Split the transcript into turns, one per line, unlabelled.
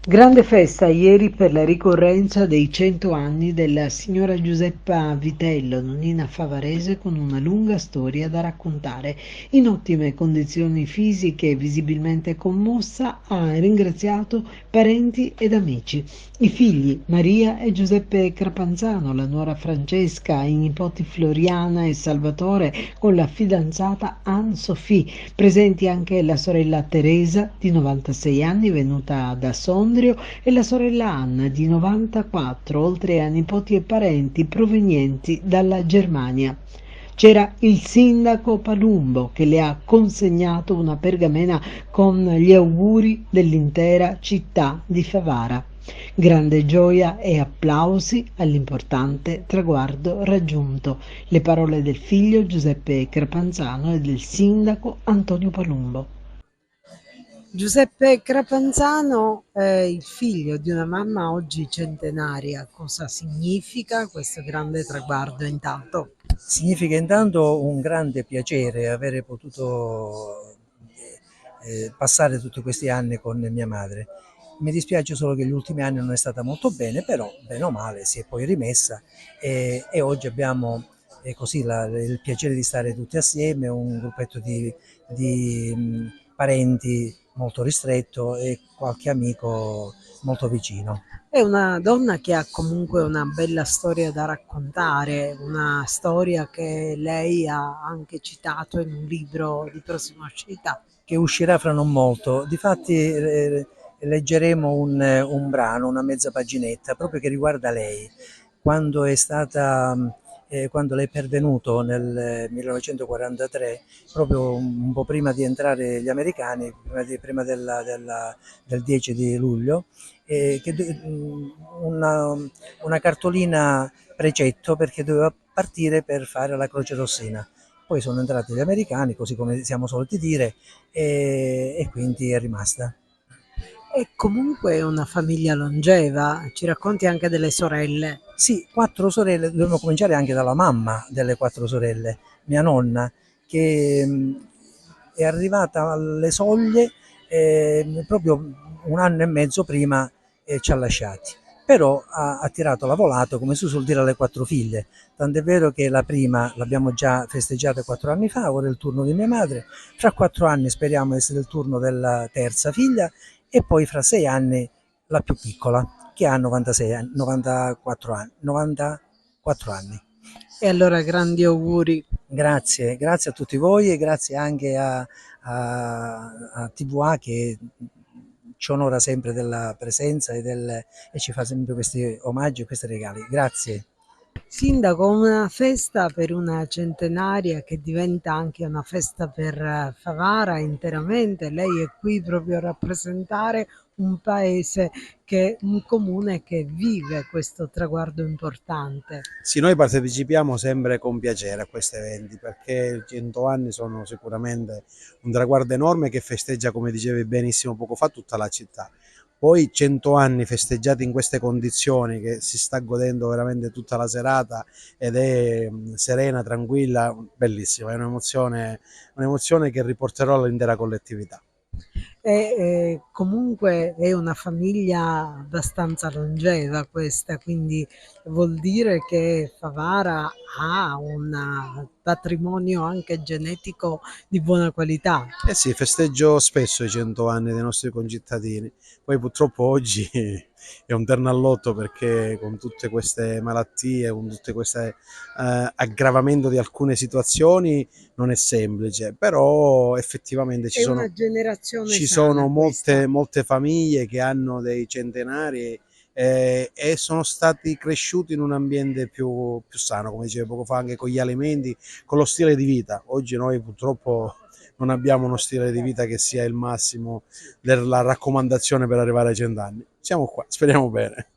Grande festa ieri per la ricorrenza dei 100 anni della signora Giuseppa Vitello, nonnina favarese con una lunga storia da raccontare. In ottime condizioni fisiche e visibilmente commossa, ha ringraziato parenti ed amici. I figli Maria e Giuseppe Crapanzano, la nuora Francesca, i nipoti Floriana e Salvatore con la fidanzata Anne-Sophie, presenti anche la sorella Teresa di 96 anni venuta da Sondrio e la sorella Anna di 94, oltre a nipoti e parenti provenienti dalla Germania. C'era il sindaco Palumbo che le ha consegnato una pergamena con gli auguri dell'intera città di Favara. Grande gioia e applausi all'importante traguardo raggiunto. Le parole del figlio Giuseppe Crapanzano e del sindaco Antonio Palumbo. Giuseppe Crapanzano è il figlio di una mamma oggi centenaria. Cosa significa questo grande traguardo intanto?
Significa intanto un grande piacere avere potuto passare tutti questi anni con mia madre. Mi dispiace solo che gli ultimi anni non è stata molto bene, però bene o male si è poi rimessa e oggi abbiamo così il piacere di stare tutti assieme, un gruppetto di parenti molto ristretto e qualche amico molto vicino.
È una donna che ha comunque una bella storia da raccontare, una storia che lei ha anche citato in un libro di prossima uscita.
Che uscirà fra non molto. Difatti leggeremo un brano, una mezza paginetta, proprio che riguarda lei. Quando è stata, quando lei è pervenuto nel 1943, proprio un po' prima di entrare gli americani, prima del 10 di luglio, una cartolina precetto perché doveva partire per fare la Croce Rossina. Poi sono entrati gli americani, così come siamo soliti dire, e quindi è rimasta.
E comunque è una famiglia longeva, ci racconti anche delle sorelle.
Sì, quattro sorelle, dobbiamo cominciare anche dalla mamma delle quattro sorelle, mia nonna, che è arrivata alle soglie proprio un anno e mezzo prima ci ha lasciati. Però ha tirato la volata, come si suol dire, alle quattro figlie. Tant'è vero che la prima l'abbiamo già festeggiata 4 anni fa, ora è il turno di mia madre. Fra 4 anni speriamo essere il turno della terza figlia e poi fra 6 anni la più piccola, che ha 96 anni, 94 anni. 94 anni.
E allora grandi auguri.
Grazie, grazie a tutti voi e grazie anche a TVA che ci onora sempre della presenza e ci fa sempre questi omaggi e questi regali. Grazie.
Sindaco, una festa per una centenaria che diventa anche una festa per Favara interamente. Lei è qui proprio a rappresentare un paese, un comune che vive questo traguardo importante.
Sì, noi partecipiamo sempre con piacere a questi eventi perché 100 anni sono sicuramente un traguardo enorme che festeggia, come dicevi benissimo poco fa, tutta la città. Poi 100 anni festeggiati in queste condizioni che si sta godendo veramente tutta la serata ed è serena, tranquilla, bellissima, è un'emozione che riporterò all'intera collettività.
Comunque è una famiglia abbastanza longeva questa, quindi vuol dire che Favara ha un patrimonio anche genetico di buona qualità.
Eh sì, festeggio spesso i 100 anni dei nostri concittadini, poi purtroppo oggi è un terno all'otto perché con tutte queste malattie, con tutte queste aggravamento di alcune situazioni non è semplice, però effettivamente
È una generazione
ci
sana
sono
questa.
molte famiglie che hanno dei centenari e sono stati cresciuti in un ambiente più sano, come dicevo poco fa, anche con gli alimenti, con lo stile di vita. Oggi noi purtroppo non abbiamo uno stile di vita che sia il massimo della raccomandazione per arrivare ai 100 anni. Siamo qua, speriamo bene.